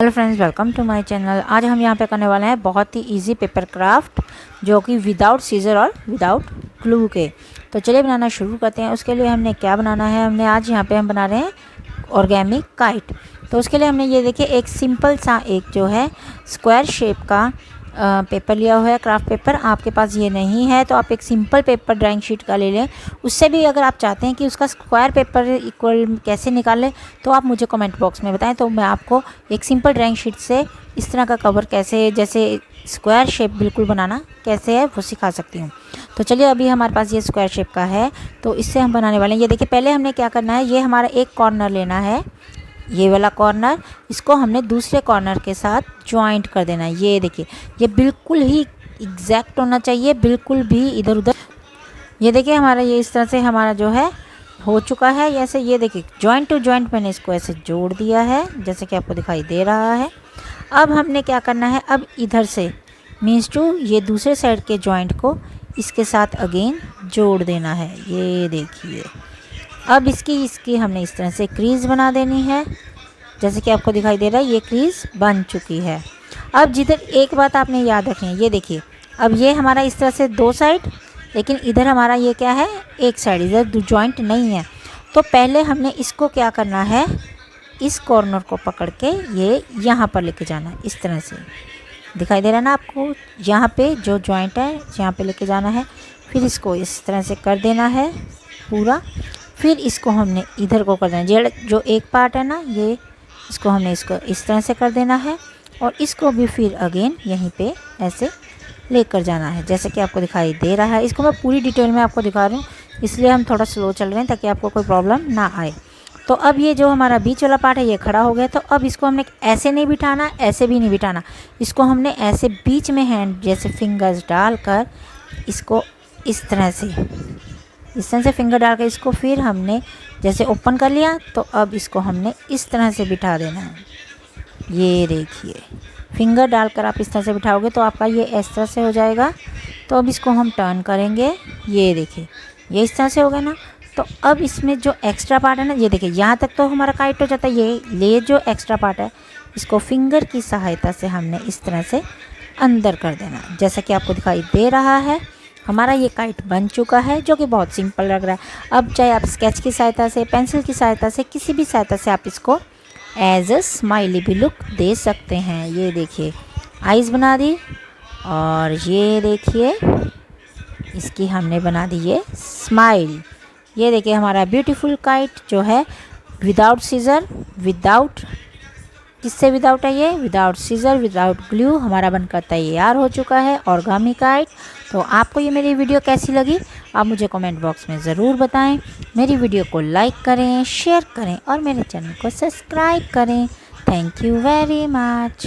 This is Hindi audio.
Hello friends, welcome to my channel. आज हम यहाँ पे करने वाले हैं बहुत ही इजी पेपर क्राफ्ट, जो कि विदाउट सीजर और विदाउट ग्लू के। तो चलिए बनाना शुरू करते हैं। उसके लिए हमने क्या बनाना है, हमने आज यहाँ पे हम बना रहे हैं ऑर्गेनिक काइट। तो उसके लिए हमने ये देखिए एक सिंपल सा एक जो है स्क्वायर शेप का पेपर लिया हुआ है, क्राफ्ट पेपर। आपके पास ये नहीं है तो आप एक सिंपल पेपर ड्राइंग शीट का ले लें। उससे भी अगर आप चाहते हैं कि उसका स्क्वायर पेपर इक्वल कैसे निकालें तो आप मुझे कमेंट बॉक्स में बताएं, तो मैं आपको एक सिंपल ड्राइंग शीट से इस तरह का कवर कैसे, जैसे स्क्वायर शेप बिल्कुल बनाना कैसे है वो सिखा सकती हूँ। तो चलिए, अभी हमारे पास ये स्क्वायर शेप का है तो इससे हम बनाने वाले हैं। ये देखिए, पहले हमने क्या करना है, ये हमारा एक कॉर्नर लेना है, ये वाला कॉर्नर, इसको हमने दूसरे कॉर्नर के साथ ज्वाइंट कर देना है। ये देखिए, ये बिल्कुल ही एग्जैक्ट होना चाहिए, बिल्कुल भी इधर उधर। ये देखिए हमारा ये इस तरह से हमारा जो है हो चुका है। ऐसे ये देखिए जॉइंट टू जॉइंट मैंने इसको ऐसे जोड़ दिया है, जैसे कि आपको दिखाई दे रहा है। अब हमने क्या करना है, अब इधर से मीन्स टू ये दूसरे साइड के जॉइंट को इसके साथ अगेन जोड़ देना है। ये देखिए, अब इसकी हमने इस तरह से क्रीज़ बना देनी है, जैसे कि आपको दिखाई दे रहा है ये क्रीज़ बन चुकी है। अब जिधर एक बात आपने याद रखनी है, ये देखिए अब ये हमारा इस तरह से दो साइड, लेकिन इधर हमारा ये क्या है, एक साइड, इधर जॉइंट नहीं है। तो पहले हमने इसको क्या करना है, इस कॉर्नर को पकड़ के ये यहाँ पर लेके जाना है। इस तरह से दिखाई दे रहा है ना आपको, यहाँ पे जो जॉइंट है यहाँ पे लेके जाना है। फिर इसको इस तरह से कर देना है पूरा। फिर इसको हमने इधर को कर देना है, जो एक पार्ट है ना ये, इसको हमने इसको इस तरह से कर देना है। और इसको भी फिर अगेन यहीं पे ऐसे लेकर जाना है, जैसे कि आपको दिखाई दे रहा है। इसको मैं पूरी डिटेल में आपको दिखा रही हूँ, इसलिए हम थोड़ा स्लो चल रहे हैं ताकि आपको कोई प्रॉब्लम ना आए। तो अब ये जो हमारा बीच वाला पार्ट है ये खड़ा हो गया। तो अब इसको हमने ऐसे नहीं बिठाना, ऐसे भी नहीं बिठाना, इसको हमने ऐसे बीच में हैंड जैसे फिंगर्स डालकर इसको इस तरह से फिंगर डाल कर इसको फिर हमने जैसे ओपन कर लिया। तो अब इसको हमने इस तरह से बिठा देना है। ये देखिए, फिंगर डालकर आप इस तरह से बिठाओगे तो आपका ये इस तरह से हो जाएगा। तो अब इसको हम टर्न करेंगे, ये देखिए ये इस तरह से हो गया ना। तो अब इसमें जो एक्स्ट्रा पार्ट है ना, ये देखिए यहाँ तक तो हमारा काइट हो जाता है। ये जो एक्स्ट्रा पार्ट है इसको फिंगर की सहायता से हमने इस तरह से अंदर कर देना, जैसा कि आपको दिखाई दे रहा है। हमारा ये काइट बन चुका है, जो कि बहुत सिंपल लग रहा है। अब चाहे आप स्केच की सहायता से, पेंसिल की सहायता से, किसी भी सहायता से आप इसको एज अ स्माइली भी लुक दे सकते हैं। ये देखिए आइज़ बना दी, और ये देखिए इसकी हमने बना दी ये स्माइल। ये देखिए हमारा ब्यूटीफुल काइट जो है विदाउट सीज़र, विदाउट किससे विदाउट है, ये विदाउट सीज़र, विदाउट ग्लू हमारा बनकर तैयार हो चुका है ऑर्गेनिक काइट। तो आपको ये मेरी वीडियो कैसी लगी आप मुझे कमेंट बॉक्स में ज़रूर बताएं। मेरी वीडियो को लाइक करें, शेयर करें और मेरे चैनल को सब्सक्राइब करें। Thank you very much.